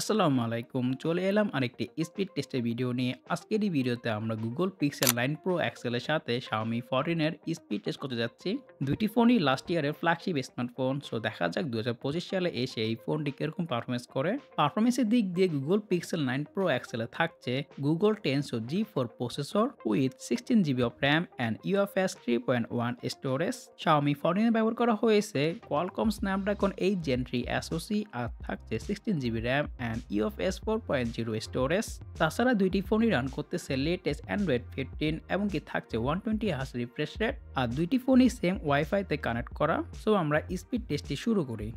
আসসালামু আলাইকুম। চলে এলাম আরেকটি স্পিড টেস্টের ভিডিও নিয়ে। আজকের এই ভিডিওতে আমরা Google Pixel 9 Pro XL এর সাথে Xiaomi 14 এর স্পিড টেস্ট করতে যাচ্ছি। দুইটি ফোনই লাস্ট ইয়ারের ফ্ল্যাগশিপ স্মার্টফোন। সো দেখা যাক 2025 সালে এসে এই ফোনটি কিরকম পারফরম্যান্স করে। পারফরম্যান্সের দিক দিয়ে Google Pixel 9 Pro XL এ থাকছে Google Tensor G4 processor with 16GB of RAM and UFS 3.1 storage. Xiaomi 14 এ ব্যবহার করা হয়েছে Qualcomm Snapdragon 8 Gen 3 SoC আর থাকছে 16GB RAM and UFS 4.0 storage. তাছাড়া দুইটি ফোনই রান করতেছে লেটেস্ট Android 15 এবং কি থাকছে 120Hz রিফ্রেশ রেট আর দুইটি ফোনই সেম ওয়াইফাই তে কানেক্ট করা। সো আমরা স্পিড টেস্টটি শুরু করি।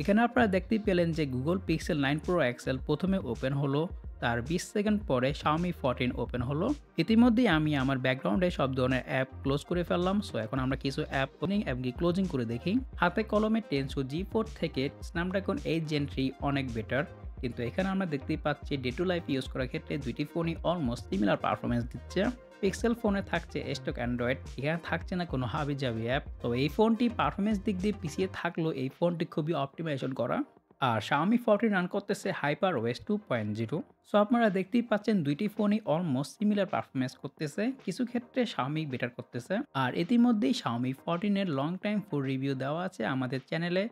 এখানে আপনারা দেখতেই পেলেন যে Google Pixel 9 Pro XL প্রথমে ওপেন হলো, তার 20 সেকেন্ড পরে Xiaomi 14 ওপেন হলো। ইতিমধ্যেই আমি আমার ব্যাকগ্রাউন্ডে সব ধরনের অ্যাপ ক্লোজ করে ফেললাম। সো এখন আমরা কিছু অ্যাপ ওপেনিং এবং ক্লোজিং করে দেখি। হাতে কলমে Tensor G4 থেকে Snapdragon 8 Gen 3 অনেক বেটার, কিন্তু এখানে আমরা দেখতেই পাচ্ছি ডে টু লাইফ ইউজ করার ক্ষেত্রে দুইটি ফোনই অলমোস্ট সিমিলার পারফরমেন্স দিচ্ছে। পিক্সেল ফোনে থাকছে স্টক অ্যান্ড্রয়েড, এখানে থাকছে না কোনো হাবিজাবি অ্যাপ। তো এই ফোনটি পারফরমেন্স দিক দিয়ে পিছিয়ে থাকলেও এই ফোনটি খুবই অপটিমাইজেশন করা। আর Xiaomi 14 রান করতেছে HyperOS 2.0। সো আপনারা দেখতেই পাচ্ছেন দুইটি ফোনই অলমোস্ট সিমিলার পারফরমেন্স করতেছে, কিছু ক্ষেত্রে Xiaomi বেটার করতেছে। আর ইতিমধ্যেই Xiaomi 14 এর লং টাইম ফুল রিভিউ দেওয়া আছে আমাদের চ্যানেলে।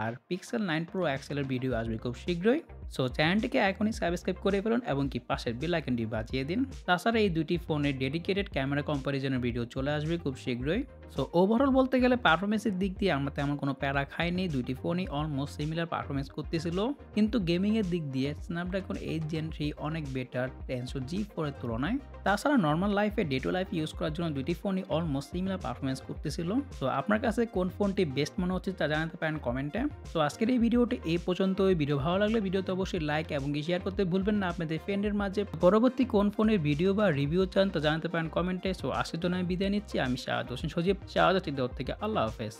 আর Pixel 9 Pro XL এর ভিডিও আসবে খুব শীঘ্রই। সো চ্যানেলটিকে এখনই সাবস্ক্রাইব করে ফেলুন এবং কি পাশের বেল আইকনটি বাজিয়ে দিন। তাছাড়া এই দুইটি ফোনের ডেডিকেটেড ক্যামেরা কম্পারিজনের ভিডিও চলে আসবে খুব শীঘ্রই। সো ওভারঅল বলতে গেলে পারফরমেন্সের দিক দিয়ে আমরা তেমন কোনো প্যারা খাইনি, দুইটি ফোনই অলমোস্ট সিমিলার পারফরমেন্স করতেছিল। কিন্তু গেমিং এর দিক দিয়ে Snapdragon 8 Gen 3 অনেক বেটার Tensor G4 এর তুলনায়। তাছাড়া নর্মাল লাইফে ডে টু লাইফ ইউজ করার জন্য দুইটি ফোনই অলমোস্ট সিমিলার পারফরমেন্স করতেছিল। সো আপনার কাছে কোন ফোনটি বেস্ট মনে হচ্ছে তা জানাতে পারেন কমেন্টে। তো আজকের এই ভিডিওটি এই পর্যন্তই। ভিডিও ভালো লাগলে ভিডিওতে অবশ্যই লাইক এবং শেয়ার করতে ভুলবেন না আপনাদের ফ্রেন্ডের মাঝে। পরবর্তী কোন ফোনের ভিডিও বা রিভিউ চান তা জানাতে পারেন কমেন্টে। সো আজকের জন্য আমি বিদায় নিচ্ছি। আমি শাহাদ হোসেন সজীব, শাহাদ থেকে আল্লাহ হাফেজ।